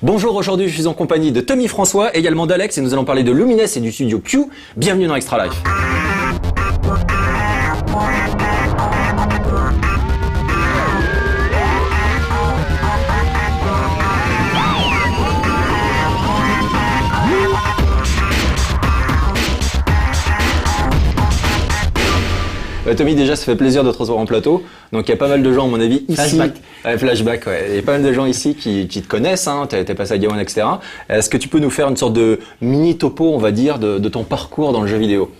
Bonjour, aujourd'hui je suis en compagnie de Tommy François, également d'Alex, et nous allons parler de Lumines et du studio Q. Bienvenue dans Extra Life. Tommy, déjà ça fait plaisir de te recevoir en plateau. Donc il y a pas mal de gens à mon avis ici. Flashback, ouais. Il y a pas mal de gens ici qui te connaissent, hein. T'es passé à Game One, etc. Est-ce que tu peux nous faire une sorte de mini topo, on va dire, de ton parcours dans le jeu vidéo?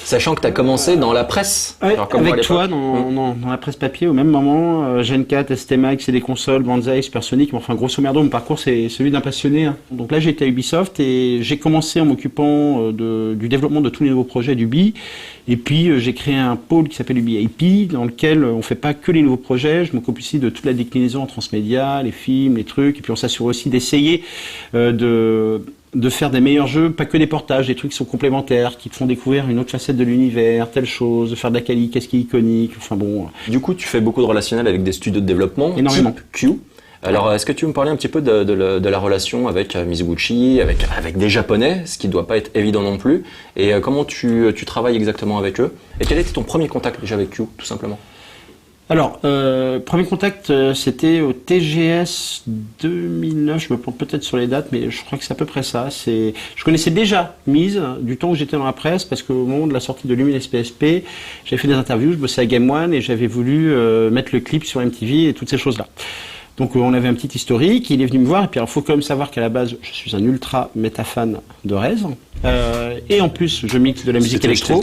Sachant que tu as commencé dans la presse. Ouais, avec toi, dans la presse papier, au même moment, Gen 4, ST Max et des consoles, Banzai, Supersonic. Enfin, grosso merdo, mon parcours, c'est celui d'un passionné. Hein. Donc là, j'étais à Ubisoft et j'ai commencé en m'occupant du développement de tous les nouveaux projets d'Ubi. Et puis, j'ai créé un pôle qui s'appelle Ubi IP, dans lequel on fait pas que les nouveaux projets. Je m'occupe aussi de toute la déclinaison en transmédia, les films, les trucs. Et puis, on s'assure aussi d'essayer de faire des meilleurs jeux, pas que des portages, des trucs qui sont complémentaires, qui te font découvrir une autre facette de l'univers, telle chose, de faire de la quali, qu'est-ce qui est iconique, enfin bon. Du coup, tu fais beaucoup de relationnel avec des studios de développement, énormément. Type Q. Alors, est-ce que tu veux me parler un petit peu de la relation avec Mizuguchi, avec des Japonais, ce qui ne doit pas être évident non plus, et comment tu travailles exactement avec eux, et quel était ton premier contact déjà avec Q, tout simplement? Alors, premier contact, c'était au TGS 2009, je me plante peut-être sur les dates, mais je crois que c'est à peu près ça. Je connaissais déjà Mise du temps où j'étais dans la presse, parce qu'au moment de la sortie de Lumines PSP, j'avais fait des interviews, je bossais à Game One et j'avais voulu mettre le clip sur MTV et toutes ces choses-là. Donc on avait un petit historique, il est venu me voir, et puis il faut quand même savoir qu'à la base, je suis un ultra méta-fan de Rez, et en plus je mixe de la musique électro.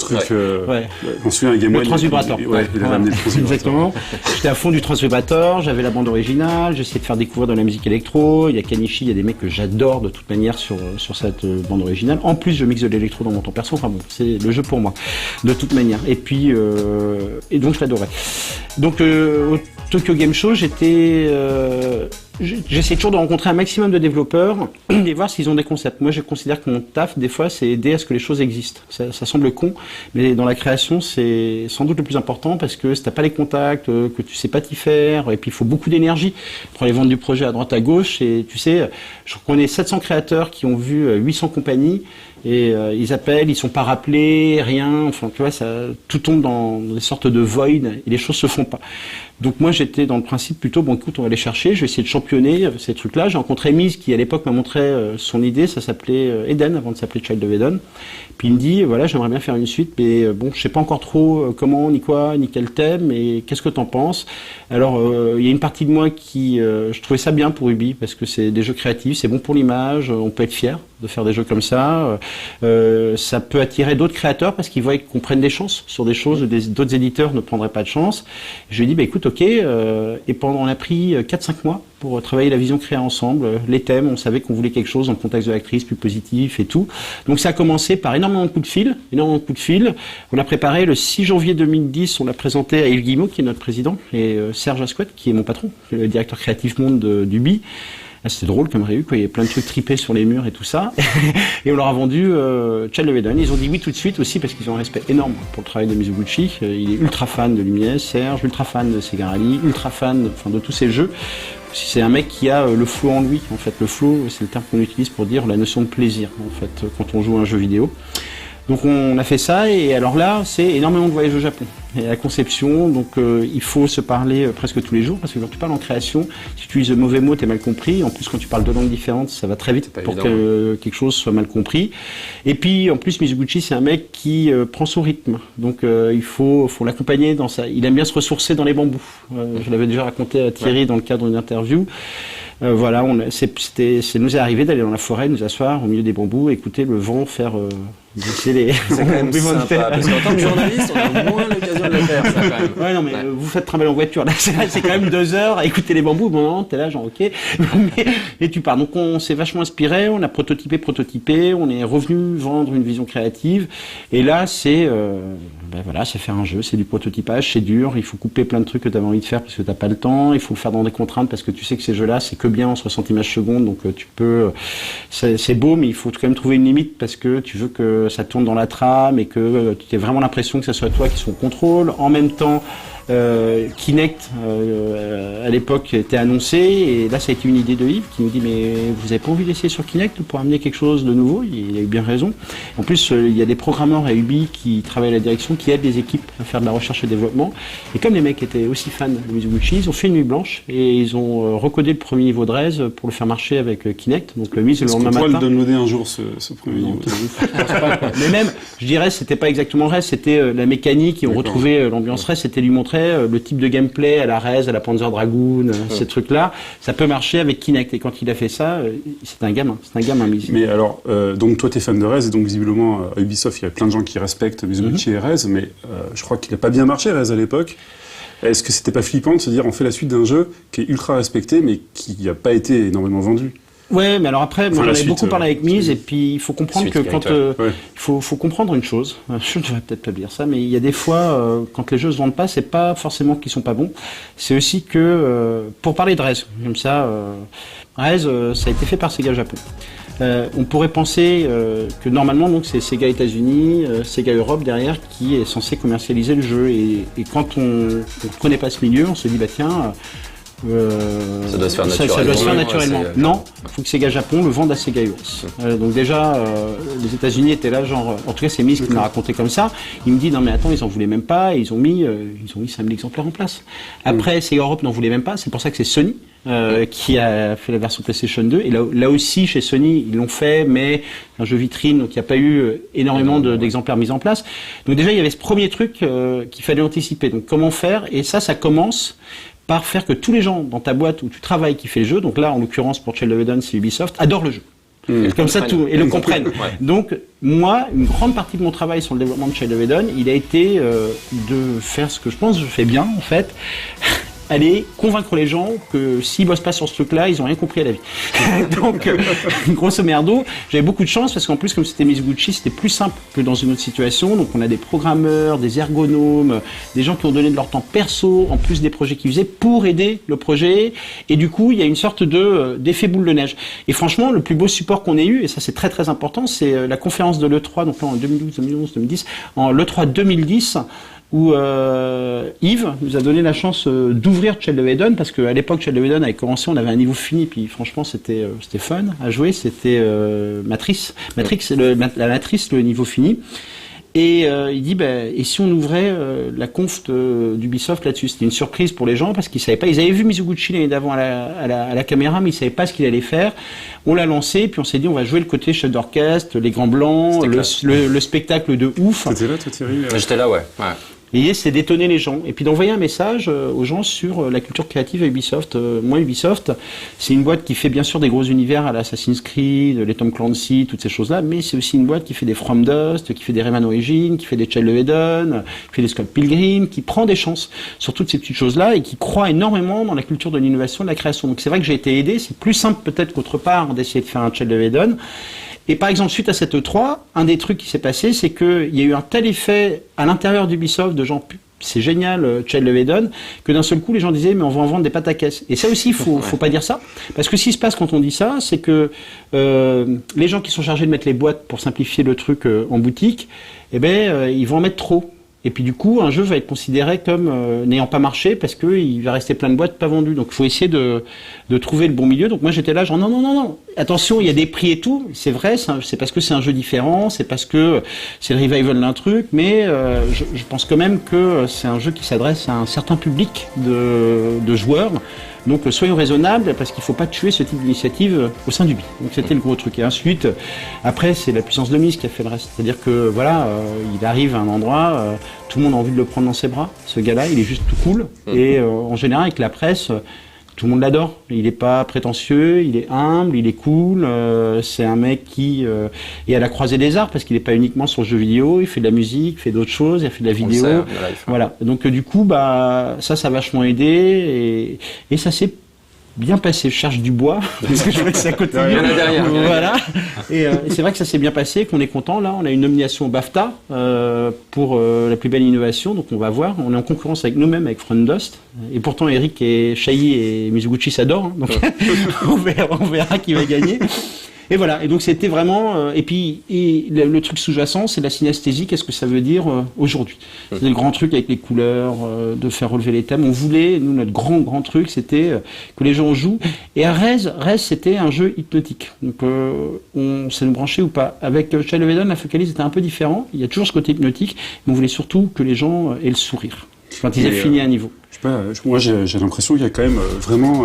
On suit un Game One. Le transvibrator. Il a ramené le transvibrator. Exactement. J'étais à fond du transvibrator, j'avais la bande originale, j'essayais de faire découvrir de la musique électro, il y a Kanichi, il y a des mecs que j'adore de toute manière sur cette bande originale. En plus je mixe de l'électro dans mon temps perso, enfin bon, c'est le jeu pour moi, de toute manière. Et puis, et donc je l'adorais. Donc au Tokyo Game Show, j'essaie toujours de rencontrer un maximum de développeurs et voir s'ils ont des concepts. Moi, je considère que mon taf, des fois, c'est aider à ce que les choses existent. Ça semble con, mais dans la création, c'est sans doute le plus important parce que si t'as pas les contacts, que tu sais pas t'y faire, et puis il faut beaucoup d'énergie pour aller vendre du projet à droite à gauche. Et tu sais, je connais 700 créateurs qui ont vu 800 compagnies. Et ils appellent, ils sont pas rappelés, rien. Enfin, tu vois, tout tombe dans des sortes de void et les choses se font pas. Donc moi, j'étais dans le principe plutôt, bon, écoute, on va aller chercher. Je vais essayer de championner ces trucs-là. J'ai rencontré Mise qui, à l'époque, m'a montré son idée. Ça s'appelait Eden avant de s'appeler Child of Eden. Puis il me dit, voilà, j'aimerais bien faire une suite, mais bon, je sais pas encore trop comment, ni quoi, ni quel thème. Et qu'est-ce que t'en penses? Alors, il y a une partie de moi qui, je trouvais ça bien pour Ubi parce que c'est des jeux créatifs, c'est bon pour l'image, on peut être fier de faire des jeux comme ça. Ça peut attirer d'autres créateurs parce qu'ils voient qu'on prenne des chances sur des choses où d'autres éditeurs ne prendraient pas de chance. Je lui ai dit, bah écoute, ok. Et on a pris 4-5 mois pour travailler la vision créée ensemble. Les thèmes, on savait qu'on voulait quelque chose dans le contexte de l'actrice, plus positif et tout. Donc ça a commencé par énormément de coups de fil. On l'a préparé le 6 janvier 2010, on l'a présenté à Yves Guillemot, qui est notre président, et Serge Asquette, qui est mon patron, le directeur créatif monde d'Ubi. C'était drôle comme réu, quoi. Il y avait plein de trucs tripés sur les murs et tout ça. Et on leur a vendu Child of Eden. Ils ont dit oui tout de suite aussi parce qu'ils ont un respect énorme pour le travail de Mizuguchi. Il est ultra fan de Lumines, Serge, ultra fan de Sega Rally, ultra fan de tous ces jeux. C'est un mec qui a le flow en lui. En fait, le flow, c'est le terme qu'on utilise pour dire la notion de plaisir, en fait, quand on joue à un jeu vidéo. Donc on a fait ça, et alors là, c'est énormément de voyages au Japon. Et la conception, donc il faut se parler presque tous les jours, parce que quand tu parles en création, si tu utilises de mauvais mots, t'es mal compris. En plus, quand tu parles deux langues différentes, ça va très vite pour que quelque chose soit mal compris. Et puis, en plus, Mizuguchi, c'est un mec qui prend son rythme. Donc il faut l'accompagner dans ça. Il aime bien se ressourcer dans les bambous. Je l'avais déjà raconté à Thierry dans le cadre d'une interview. Voilà, ça nous est arrivé d'aller dans la forêt, nous asseoir au milieu des bambous, écouter le vent faire c'est quand même sympa, parce qu'en tant que journaliste, on a moins l'occasion de le faire, ça, quand même. Ouais, non, mais vous faites trimballer en voiture, là, c'est quand même 2 heures à écouter les bambous, bon, non, t'es là, genre, ok. Et tu pars. Donc, on s'est vachement inspiré, on a prototypé, on est revenu vendre une vision créative, et là, c'est faire un jeu, c'est du prototypage, c'est dur, il faut couper plein de trucs que t'avais envie de faire parce que t'as pas le temps, il faut le faire dans des contraintes parce que tu sais que ces jeux-là, c'est que bien en 60 images secondes, donc tu peux, c'est beau, mais il faut quand même trouver une limite parce que tu veux que ça tourne dans la trame et que tu aies vraiment l'impression que ce soit toi qui sois au contrôle. En même temps, Kinect, à l'époque, était annoncé, et là, ça a été une idée de Yves qui nous dit, mais vous n'avez pas envie d'essayer sur Kinect pour amener quelque chose de nouveau? Il a eu bien raison. En plus, il y a des programmeurs à Ubi qui travaillent à la direction, qui aident les équipes à faire de la recherche et développement. Et comme les mecs étaient aussi fans de Mizuguchi, ils ont fait une nuit blanche, et ils ont recodé le premier niveau de RES pour le faire marcher avec Kinect. Donc le mise le lendemain matin. Est-ce qu'on pourrait le downloader un jour, ce premier niveau? Mais même, je dirais, c'était pas exactement RES, c'était la mécanique, et on retrouvait l'ambiance RES, c'était lui montrer le type de gameplay à la RES, à la Panzer Dragoon, ces trucs-là, ça peut marcher avec Kinect. Et quand il a fait ça, c'est un gamin Miz. Mais alors, donc toi t'es fan de RES, et donc visiblement à Ubisoft il y a plein de gens qui respectent Mizuguchi et RES, mais je crois qu'il n'a pas bien marché RES à l'époque. Est-ce que c'était pas flippant de se dire on fait la suite d'un jeu qui est ultra respecté mais qui n'a pas été énormément vendu? Ouais, mais alors après, moi j'en ai beaucoup parlé avec Miz, et puis il faut comprendre que quand faut comprendre une chose. Je ne devrais peut-être pas dire ça, mais il y a des fois quand les jeux se vendent pas, c'est pas forcément qu'ils sont pas bons. C'est aussi que pour parler de RES, comme ça, RES, ça a été fait par Sega Japon. On pourrait penser que normalement donc c'est Sega États-Unis, Sega Europe derrière qui est censé commercialiser le jeu, et quand on ne connaît pas ce milieu, on se dit bah tiens. Ça doit se faire naturellement. Ça doit se faire naturellement. Non, il faut que Sega Japon le vende à Sega US. Donc déjà, les États-Unis étaient là, genre, en tout cas c'est Miz qui m'a raconté comme ça. Il me dit non mais attends, ils en voulaient même pas, et ils ont mis 5000 exemplaires en place. Après Sega Europe n'en voulait même pas, c'est pour ça que c'est Sony qui a fait la version PlayStation 2. Et là aussi chez Sony ils l'ont fait, mais un jeu vitrine, donc il n'y a pas eu énormément d'exemplaires mis en place. Donc déjà il y avait ce premier truc qu'il fallait anticiper. Donc comment faire? Et ça commence par faire que tous les gens dans ta boîte où tu travailles qui fait le jeu, donc là en l'occurrence pour Child of Eden c'est Ubisoft, adorent le jeu. Comme ça tout, et le comprennent. Ouais. Donc moi, une grande partie de mon travail sur le développement de Child of Eden, il a été de faire ce que je pense que je fais bien en fait. Aller convaincre les gens que s'ils bossent pas sur ce truc-là, ils ont rien compris à la vie. Donc, grosso merdo, j'avais beaucoup de chance parce qu'en plus, comme c'était Mizuguchi, c'était plus simple que dans une autre situation. Donc, on a des programmeurs, des ergonomes, des gens qui ont donné de leur temps perso, en plus des projets qu'ils faisaient pour aider le projet. Et du coup, il y a une sorte d'effet boule de neige. Et franchement, le plus beau support qu'on ait eu, et ça c'est très très important, c'est la conférence de l'E3, donc là en 2012, 2011, 2010, en l'E3 2010, où Yves nous a donné la chance d'ouvrir Child of Eden, parce qu'à l'époque Child of Eden avait commencé, on avait un niveau fini, puis franchement c'était fun à jouer, c'était Matrix, la Matrice, le niveau fini. Et il dit, et si on ouvrait la conf d'Ubisoft là-dessus? C'était une surprise pour les gens parce qu'ils savaient pas. Ils avaient vu Mizuguchi l'année d'avant à la caméra, mais ils savaient pas ce qu'il allait faire. On l'a lancé, puis on s'est dit, on va jouer le côté chef d'orchestre, les grands blancs, le spectacle de ouf. T'étais là, toi, Thierry? J'étais là, ouais. Et c'est d'étonner les gens. Et puis d'envoyer un message aux gens sur la culture créative à Ubisoft. Moi, Ubisoft, c'est une boîte qui fait bien sûr des gros univers à l'Assassin's Creed, les Tom Clancy, toutes ces choses-là, mais c'est aussi une boîte qui fait des From Dust, qui fait des Rayman Origins, qui fait des Child of Eden, qui fait des Scott Pilgrim, qui prend des chances sur toutes ces petites choses-là et qui croit énormément dans la culture de l'innovation, de la création. Donc c'est vrai que j'ai été aidé. C'est plus simple peut-être qu'autre part d'essayer de faire un Child of Eden. Et par exemple, suite à cette E3, un des trucs qui s'est passé, c'est qu'il y a eu un tel effet à l'intérieur d'Ubisoft de gens, c'est génial, Child of Eden, que d'un seul coup, les gens disaient, mais on va en vendre des pâtes à caisse. Et ça aussi, faut pas dire ça. Parce que ce qui se passe quand on dit ça, c'est que les gens qui sont chargés de mettre les boîtes pour simplifier le truc en boutique, ils vont en mettre trop. Et puis du coup, un jeu va être considéré comme n'ayant pas marché parce qu'il va rester plein de boîtes pas vendues. Donc il faut essayer de trouver le bon milieu. Donc moi j'étais là genre non. Attention, il y a des prix et tout. C'est vrai, c'est parce que c'est un jeu différent, c'est parce que c'est le revival d'un truc. Mais je pense quand même que c'est un jeu qui s'adresse à un certain public de joueurs. Donc soyons raisonnables parce qu'il ne faut pas tuer ce type d'initiative au sein du BI. Donc c'était le gros truc. Et ensuite, après c'est la puissance de mise qui a fait le reste. C'est-à-dire que voilà, il arrive à un endroit, tout le monde a envie de le prendre dans ses bras. Ce gars-là, il est juste tout cool. Et en général avec la presse, tout le monde l'adore. Il n'est pas prétentieux, il est humble, il est cool. C'est un mec qui est à la croisée des arts parce qu'il n'est pas uniquement sur le jeu vidéo. Il fait de la musique, il fait d'autres choses, il a fait de la vidéo. Voilà. Donc du coup, ça a vachement aidé et ça s'est bien passé. Je cherche du bois parce que je vois que c'est à côté. Il y en a derrière. Voilà. Et c'est vrai que ça s'est bien passé, qu'on est content. Là, on a une nomination au BAFTA pour la plus belle innovation. Donc on va voir. On est en concurrence avec nous-mêmes, avec From Dust. Et pourtant, Eric et Shai et Mizuguchi s'adorent. Hein, donc on verra qui va gagner. Et voilà. Et donc c'était vraiment. Et puis le truc sous-jacent, c'est la synesthésie. Qu'est-ce que ça veut dire aujourd'hui? C'est le grand truc avec les couleurs, de faire relever les thèmes. On voulait, nous, notre grand truc, c'était que les gens jouent. Et à Rez, c'était un jeu hypnotique. Donc on s'est branché ou pas. Avec Child of Eden, la focalise était un peu différent. Il y a toujours ce côté hypnotique, mais on voulait surtout que les gens aient le sourire quand ils aient fini un niveau. Je sais pas, moi j'ai l'impression qu'il y a quand même vraiment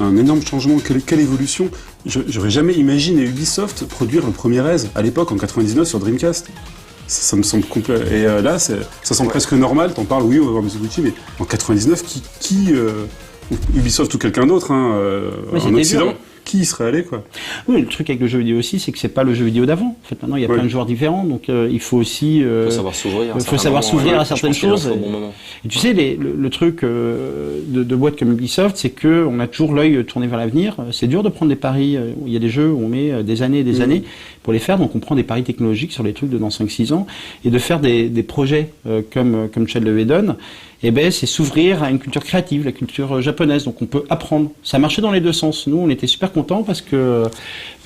un énorme changement. Quelle évolution. J'aurais jamais imaginé Ubisoft produire le premier Rez à l'époque, en 99, sur Dreamcast. Ça me semble complet. Et là, ça semble presque normal. T'en parles, oui, on va voir Mizuguchi, mais en 99, Ubisoft ou quelqu'un d'autre, en Occident, dur. Qui y serait allé, quoi? Oui, le truc avec le jeu vidéo aussi, c'est que c'est pas le jeu vidéo d'avant. En fait, maintenant, il y a plein de joueurs différents, donc il faut aussi... faut savoir s'ouvrir. Faut savoir s'ouvrir à certaines choses. Et tu sais, le truc de boîtes comme Ubisoft, c'est que on a toujours l'œil tourné vers l'avenir. C'est dur de prendre des paris. Il y a des jeux où on met des années et des années pour les faire, donc on prend des paris technologiques sur les trucs de dans 5-6 ans, et de faire des projets comme Child of Eden. Eh ben, c'est s'ouvrir à une culture créative, la culture japonaise. Donc on peut apprendre. Ça marchait dans les deux sens. Nous, on était super contents parce que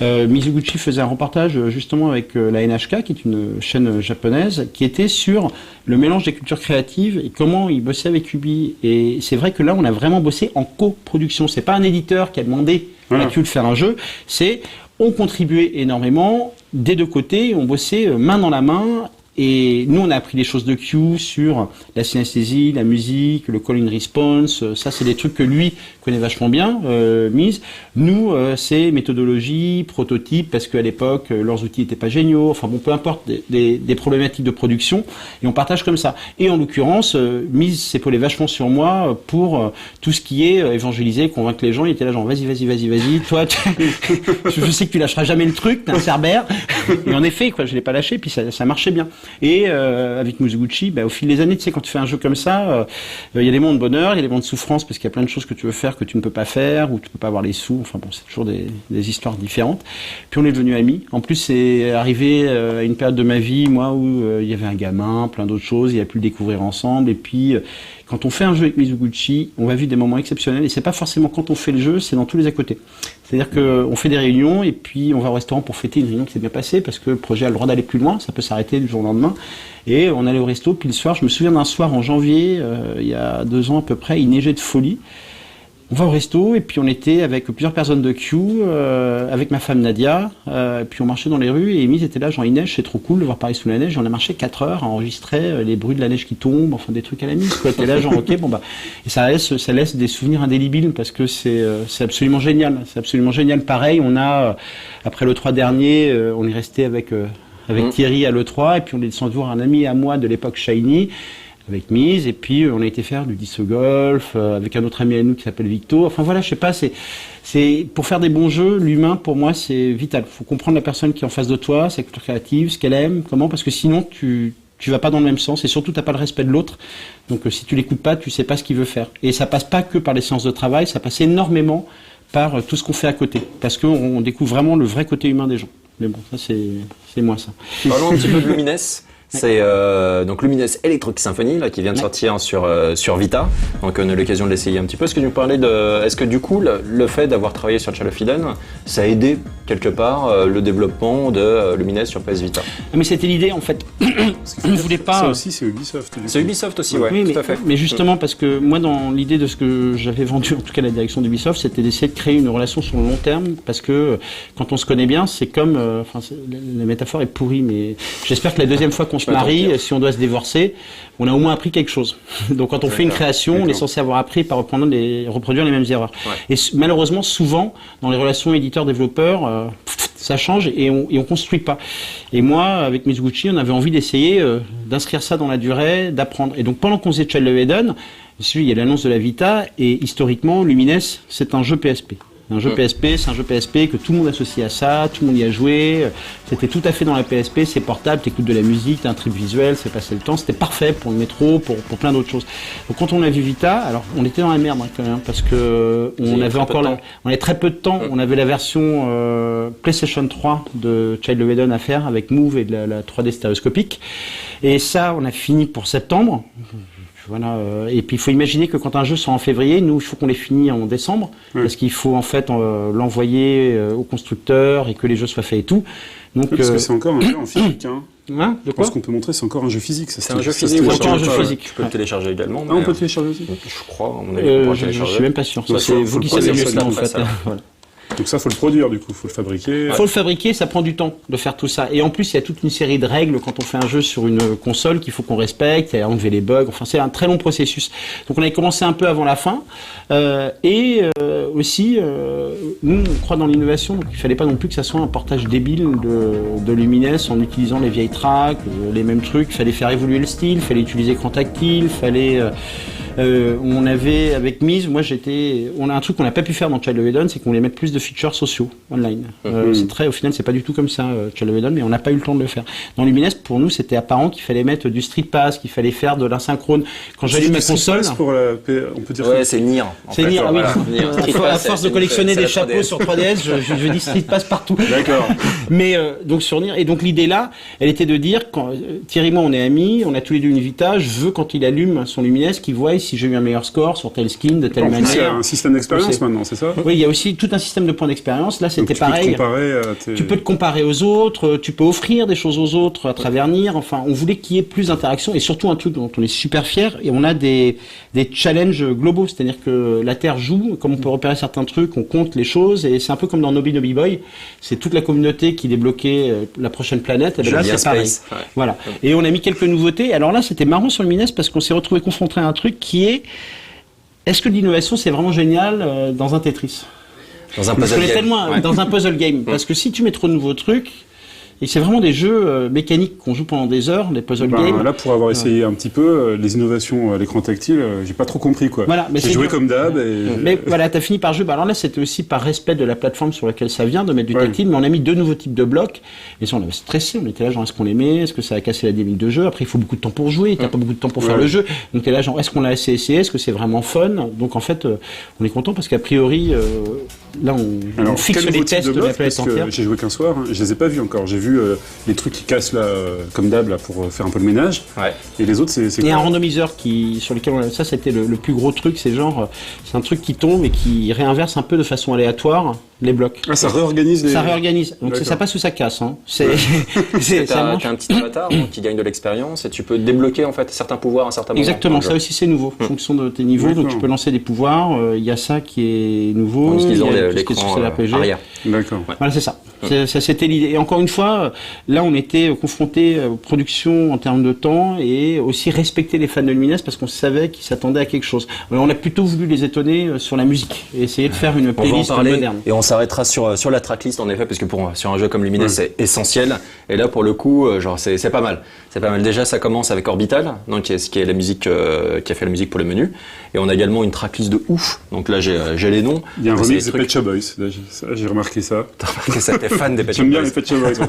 Mizuguchi faisait un reportage justement avec la NHK, qui est une chaîne japonaise, qui était sur le mélange des cultures créatives et comment ils bossaient avec Ubi. Et c'est vrai que là, on a vraiment bossé en coproduction. C'est pas un éditeur qui a demandé à Q de faire un jeu. C'est on contribuait énormément des deux côtés. On bossait main dans la main. Et nous, on a appris des choses de Q sur la synesthésie, la musique, le call and response. Ça, c'est des trucs que lui connaît vachement bien, Mise. Nous, c'est méthodologie, prototype, parce qu'à l'époque, leurs outils n'étaient pas géniaux. Enfin bon, peu importe, des problématiques de production. Et on partage comme ça. Et en l'occurrence, Mise s'épaulait vachement sur moi pour tout ce qui est évangéliser, convaincre les gens. Il était là genre, vas-y. Toi, je sais que tu lâcheras jamais le truc, t'es un cerbère. Et en effet, quoi, je l'ai pas lâché, puis ça marchait bien. Et avec Mizuguchi, au fil des années, tu sais, quand tu fais un jeu comme ça, il y a des moments de bonheur, il y a des moments de souffrance, parce qu'il y a plein de choses que tu veux faire que tu ne peux pas faire, ou tu peux pas avoir les sous. Enfin bon, c'est toujours des histoires différentes. Puis on est devenus amis. En plus, c'est arrivé à une période de ma vie, moi, où il y avait un gamin, plein d'autres choses, il a pu le découvrir ensemble. Et puis, quand on fait un jeu avec Mizuguchi, on va vivre des moments exceptionnels. Et c'est pas forcément quand on fait le jeu, c'est dans tous les à côté. C'est-à-dire qu'on fait des réunions et puis on va au restaurant pour fêter une réunion qui s'est bien passée parce que le projet a le droit d'aller plus loin, ça peut s'arrêter du jour au lendemain. Et on allait au resto, puis le soir, je me souviens d'un soir en janvier, il y a 2 ans à peu près, il neigeait de folie. On va au resto et puis on était avec plusieurs personnes de Q, avec ma femme Nadia, puis on marchait dans les rues et Mise était là, genre il neige, c'est trop cool de voir Paris sous la neige. Et on a marché 4 heures à enregistrer les bruits de la neige qui tombe, enfin des trucs à la Mise. Quoi, t'es là genre ok bon bah et ça laisse des souvenirs indélébiles parce que c'est absolument génial, c'est absolument génial. Pareil, on a après l'E3 dernier, on est resté avec Thierry à l'E3 et puis on est descendu voir un ami à moi de l'époque Shiny. Avec Mise, et puis on a été faire du disc golf avec un autre ami à nous qui s'appelle Victo. Enfin voilà, je sais pas, c'est pour faire des bons jeux, l'humain pour moi c'est vital. Faut comprendre la personne qui est en face de toi, sa culture créative, ce qu'elle aime, comment, parce que sinon tu vas pas dans le même sens et surtout t'as pas le respect de l'autre. Donc si tu l'écoutes pas, tu sais pas ce qu'il veut faire. Et ça passe pas que par les séances de travail, ça passe énormément par tout ce qu'on fait à côté, parce qu'on découvre vraiment le vrai côté humain des gens. Mais bon, ça c'est moi ça. Parlons un petit peu de Lumines. C'est donc Lumines Electric Symphony là qui vient de sortir sur Vita. Donc on a l'occasion de l'essayer un petit peu. Est-ce que tu nous parlais est-ce que du coup le fait d'avoir travaillé sur Child of Eden, ça a aidé quelque part le développement de Lumines sur PS Vita? Mais c'était l'idée en fait. On ne voulait pas. Ça aussi c'est Ubisoft. C'est Ubisoft aussi, ouais. Oui, tout à fait. Mais justement parce que moi dans l'idée de ce que j'avais vendu en tout cas à la direction d'Ubisoft, c'était d'essayer de créer une relation sur le long terme parce que quand on se connaît bien, c'est comme la métaphore est pourrie, mais j'espère que la deuxième fois qu'on se marie, si on doit se divorcer, on a au moins appris quelque chose. Donc quand on fait une création, on est censé avoir appris par reproduire les mêmes erreurs. Ouais. Et malheureusement, souvent, dans les relations éditeurs-développeurs, ça change et on construit pas. Et moi, avec Mizuguchi, on avait envie d'essayer d'inscrire ça dans la durée, d'apprendre. Et donc pendant qu'on faisait Child of Eden, il y a l'annonce de la Vita, et historiquement, Lumines, c'est un jeu PSP. Un jeu PSP, c'est un jeu PSP que tout le monde associe à ça, tout le monde y a joué. C'était tout à fait dans la PSP, c'est portable, t'écoutes de la musique, t'as un trip visuel, c'est passer le temps. C'était parfait pour le métro, pour plein d'autres choses. Donc quand on a vu Vita, alors on était dans la merde quand même, parce que on avait très peu de temps. On avait la version PlayStation 3 de Child of Eden à faire avec Move et de la 3D stéréoscopique. Et ça, on a fini pour septembre. Voilà. Et puis il faut imaginer que quand un jeu sort en février, nous il faut qu'on les finisse en décembre, parce qu'il faut en fait l'envoyer au constructeur et que les jeux soient faits et tout. Donc, parce que c'est encore un jeu en physique. Hein. Hein, de quoi ? Ce qu'on peut montrer, c'est encore un jeu physique. C'est un jeu physique. C'est encore un jeu physique. Tu peux le télécharger également. Ah, on peut le télécharger aussi. Je crois, à mon avis, on peut le télécharger. Je suis même pas sûr. Donc, C'est vous qui savez mieux que moi en fait. Voilà. Donc ça, faut le produire, du coup, faut le fabriquer. Faut le fabriquer, ça prend du temps de faire tout ça. Et en plus, il y a toute une série de règles quand on fait un jeu sur une console qu'il faut qu'on respecte, il y a enlever les bugs. Enfin, c'est un très long processus. Donc, on avait commencé un peu avant la fin. Aussi, nous, on croit dans l'innovation, donc il fallait pas non plus que ça soit un portage débile de Lumines en utilisant les vieilles tracks, les mêmes trucs. Il fallait faire évoluer le style, il fallait utiliser écran tactile, fallait... on avait, avec Mise, on a un truc qu'on n'a pas pu faire dans Child of Eden, c'est qu'on voulait mettre plus de features sociaux online. Au final, c'est pas du tout comme ça, Child of Eden, mais on n'a pas eu le temps de le faire. Dans Lumines, pour nous, c'était apparent qu'il fallait mettre du Street Pass, qu'il fallait faire de l'asynchrone. Quand j'allume ma console. On peut dire ouais, c'est Nier. C'est Nier, oui. À force de collectionner des chapeaux sur 3DS, je dis Street Pass partout. D'accord. Mais, donc sur Nier, et donc l'idée là, elle était de dire, Thierry et moi, on est amis, on a tous les deux une Vita, je veux quand il allume son Lumines qu'il voit si j'ai eu un meilleur score sur tel skin, de telle manière. Il y a un système d'expérience maintenant, c'est ça ? Oui, il y a aussi tout un système de points d'expérience. Là, c'était pareil. Tu peux te comparer aux autres, tu peux offrir des choses aux autres à travers Nier. Enfin, on voulait qu'il y ait plus d'interaction et surtout un truc dont on est super fier. Et on a des challenges globaux, c'est-à-dire que la Terre joue, comme on peut repérer certains trucs, on compte les choses et c'est un peu comme dans Nobi Nobi Boy. C'est toute la communauté qui débloquait la prochaine planète. Et ben là, c'est pareil. Ouais. Voilà. Et on a mis quelques nouveautés. Alors là, c'était marrant sur Lumines parce qu'on s'est retrouvé confronté à un truc qui est: est-ce que l'innovation c'est vraiment génial dans un Tetris? Dans un puzzle game. Dans un puzzle game. Parce que si tu mets trop de nouveaux trucs, et c'est vraiment des jeux mécaniques qu'on joue pendant des heures, des puzzle games. Là, pour avoir essayé un petit peu les innovations à l'écran tactile, j'ai pas trop compris quoi. Voilà, mais j'ai joué comme d'hab. Mais voilà, t'as fini par jouer. Alors là, c'était aussi par respect de la plateforme sur laquelle ça vient de mettre du tactile, mais on a mis 2 nouveaux types de blocs. Et ça, on avait stressé. On était là, genre, est-ce qu'on les met? Est-ce que ça a cassé la dynamique de jeu? Après, il faut beaucoup de temps pour jouer. T'as pas beaucoup de temps pour faire le jeu. Donc t'es là, genre, est-ce qu'on l'a assez essayé? Est-ce que c'est vraiment fun? Donc en fait, on est content parce qu'a priori, là, on fixe les tests de la planète entière. J'ai joué qu'un soir. Hein, je les ai pas vus encore. J'ai vu les trucs qui cassent là, comme d'hab, là, pour faire un peu le ménage. Ouais. Et les autres, c'est Il y a un randomiseur sur lequel ça, c'était le plus gros truc. C'est genre, c'est un truc qui tombe et qui réinverse un peu de façon aléatoire les blocs. Ah, ça réorganise les... Ça réorganise. Donc ça passe ou ça casse. Hein. T'as un petit avatar qui gagne de l'expérience et tu peux débloquer en fait certains pouvoirs à un certain moment. Exactement, ça aussi c'est nouveau, en fonction de tes niveaux. Donc tu peux lancer des pouvoirs. Il y a ça qui est nouveau. En utilisant l'écran arrière. D'accord. Ouais. Voilà, c'est ça. Ça c'était l'idée. Et encore une fois, là on était confronté aux productions en termes de temps et aussi respecter les fans de Lumines parce qu'on savait qu'ils s'attendaient à quelque chose. Alors, on a plutôt voulu les étonner sur la musique et essayer de faire une playlist moderne. Et on s'arrêtera sur la tracklist en effet parce que sur un jeu comme Lumines c'est essentiel. Et là pour le coup, c'est pas mal. C'est pas mal. Déjà ça commence avec Orbital, donc qui est la musique qui a fait la musique pour le menu. Et on a également une tracklist de ouf. Donc là j'ai les noms. Il y a un remix des Pet Shop Boys. J'ai remarqué ça. T'as remarqué ça? T'es fan des Pet Shop Boys? J'aime bien les Pet Shop Boys.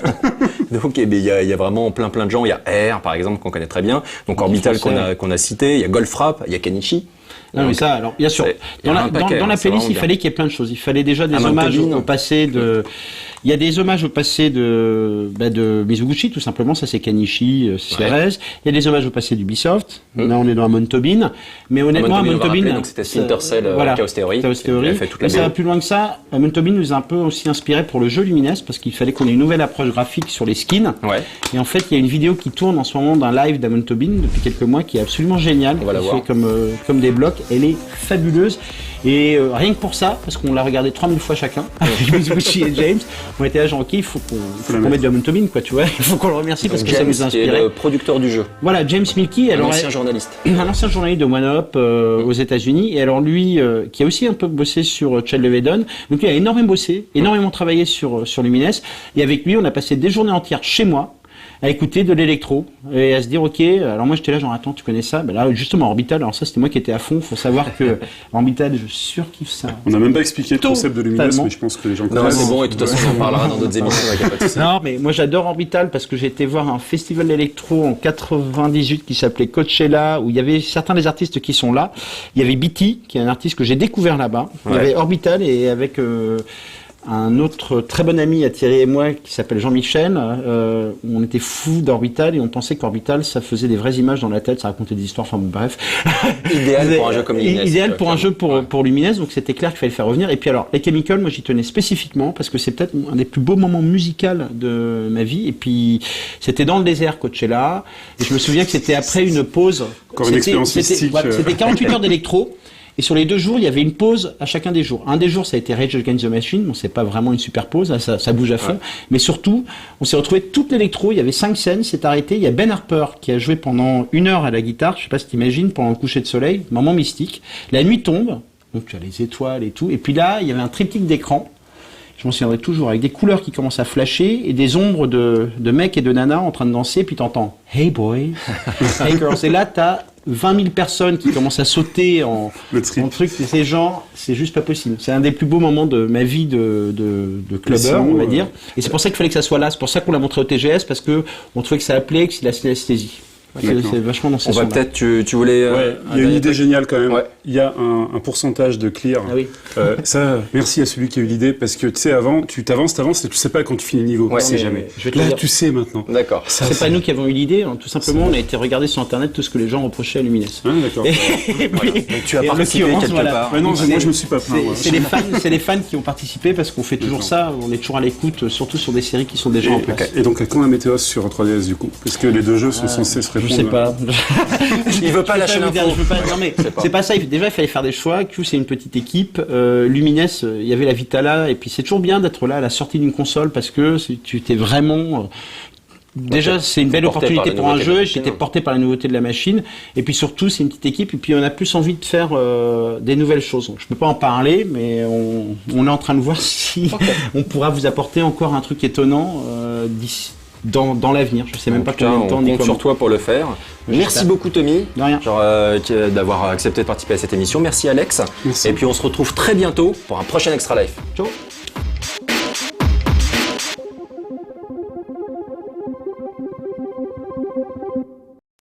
Donc il y a vraiment plein de gens. Il y a R par exemple qu'on connaît très bien. Donc Orbital qu'on a cité. Il y a Golfrap, il y a Kenichi. Non, mais ça, alors, bien sûr. Dans la playlist, il fallait qu'il y ait plein de choses. Il fallait déjà des hommages au passé de... Il y a des hommages au passé de Mizuguchi, tout simplement. Ça, c'est Kanishi, Ceres. Il y a des hommages au passé d'Ubisoft. Là, on est dans Amon Tobin. Mais honnêtement, Amon Tobin. Donc, c'était Splinter Cell, Chaos Theory. Mais ça va plus loin que ça. Amon Tobin nous a un peu aussi inspiré pour le jeu Lumines parce qu'il fallait qu'on ait une nouvelle approche graphique sur les skins. Ouais. Et en fait, il y a une vidéo qui tourne en ce moment d'un live d'Amon Tobin depuis quelques mois qui est absolument géniale. On va la voir. Comme des blocs. Elle est fabuleuse. Et rien que pour ça, parce qu'on l'a regardé 3000 fois chacun, avec Mizuguchi et James, on était là genre, ok, il faut qu'on mette du Amon Tobin, quoi, tu vois. Il faut qu'on le remercie parce que ça nous a inspiré. James, qui est le producteur du jeu. Voilà, James Milkey. Un ancien journaliste. Un ancien journaliste de One Up aux États-Unis. Et alors lui, qui a aussi un peu bossé sur Child of Eden. Donc lui a énormément bossé, énormément travaillé sur Lumines. Et avec lui, on a passé des journées entières chez moi à écouter de l'électro et à se dire ok, alors moi j'étais là genre attends, tu connais ça? Ben là justement Orbital, alors ça c'était moi qui étais à fond. Faut savoir que Orbital, je surkiffe ça. On n'a même pas expliqué le concept de Lumines, mais je pense que les gens connaissent. Non, c'est bon, et de toute façon on en parlera dans d'autres émissions. Non, mais moi j'adore Orbital parce que j'ai été voir un festival d'électro en 98 qui s'appelait Coachella, où il y avait certains des artistes qui sont là. Il y avait BT, qui est un artiste que j'ai découvert là-bas. Il y avait Orbital et avec un autre très bon ami à Thierry et moi qui s'appelle Jean-Michel. On était fous d'Orbital et on pensait qu'Orbital ça faisait des vraies images dans la tête, ça racontait des histoires, enfin bon, bref. Idéal pour un jeu comme Lumines. Idéal pour un jeu pour Lumines, donc c'était clair qu'il fallait le faire revenir. Et puis alors, les Chemical, moi j'y tenais spécifiquement parce que c'est peut-être un des plus beaux moments musicaux de ma vie. Et puis c'était dans le désert, Coachella. Et je me souviens que c'était après une pause. Encore une expérience mystique. C'était 48 heures d'électro. Et sur les 2 jours, il y avait une pause à chacun des jours. Un des jours, ça a été Rage Against the Machine. Bon, c'est pas vraiment une super pause, ça bouge à fond. Ouais. Mais surtout, on s'est retrouvé toute l'électro. Il y avait 5 scènes, c'est arrêté. Il y a Ben Harper qui a joué pendant 1 heure à la guitare. Je sais pas si t'imagines, pendant le coucher de soleil. Moment mystique. La nuit tombe. Donc, tu as les étoiles et tout. Et puis là, il y avait un triptyque d'écran. Je m'en souviendrai toujours, avec des couleurs qui commencent à flasher et des ombres de mecs et de nanas en train de danser. Puis t'entends « Hey boy, hey girls ». Et là, t'as 20 000 personnes qui commencent à sauter en truc. C'est genre, c'est juste pas possible. C'est un des plus beaux moments de ma vie de clubbeur, on va dire. Et c'est pour ça qu'il fallait que ça soit là. C'est pour ça qu'on l'a montré au TGS, parce que on trouvait que ça appelait, que c'est la synesthésie. C'est vachement dans ces sons-là. Peut-être, tu voulais... il y a une idée géniale quand même. Ouais. Il y a un pourcentage de clear. Ah oui. Ça, merci à celui qui a eu l'idée, parce que tu sais, avant, tu t'avances, et tu sais pas quand tu finis le niveau. Ouais, tu sais jamais. Là, tu sais maintenant. D'accord. C'est pas nous qui avons eu l'idée, hein. Tout simplement, on a été regarder sur Internet tout ce que les gens reprochaient à Lumines. Ah, d'accord. Donc tu as participé quelque part. Ouais, non, moi je me suis pas plaint. C'est les fans qui ont participé, parce qu'on fait toujours ça, on est toujours à l'écoute, surtout sur des séries qui sont déjà en place. Et donc, à quand la météo sur 3DS du coup? Parce que les 2 jeux sont censés se répondre. Je sais pas. Il veut pas lâcher l'info. Non mais c'est pas ça. Déjà, il fallait faire des choix. Q, c'est une petite équipe. Lumines, il y avait la Vitala. Et puis, c'est toujours bien d'être là à la sortie d'une console parce que tu t'es vraiment... Déjà, c'est une belle opportunité pour un jeu. J'étais porté par la nouveauté de la machine. Et puis surtout, c'est une petite équipe. Et puis, on a plus envie de faire des nouvelles choses. Donc, je peux pas en parler, mais on est en train de voir si on pourra vous apporter encore un truc étonnant d'ici. Dans l'avenir, je sais même pas combien de temps. On compte sur toi pour le faire. Merci beaucoup Tommy, de rien. D'avoir accepté de participer à cette émission. Merci Alex. Merci. Et puis on se retrouve très bientôt pour un prochain Extra Life. Ciao.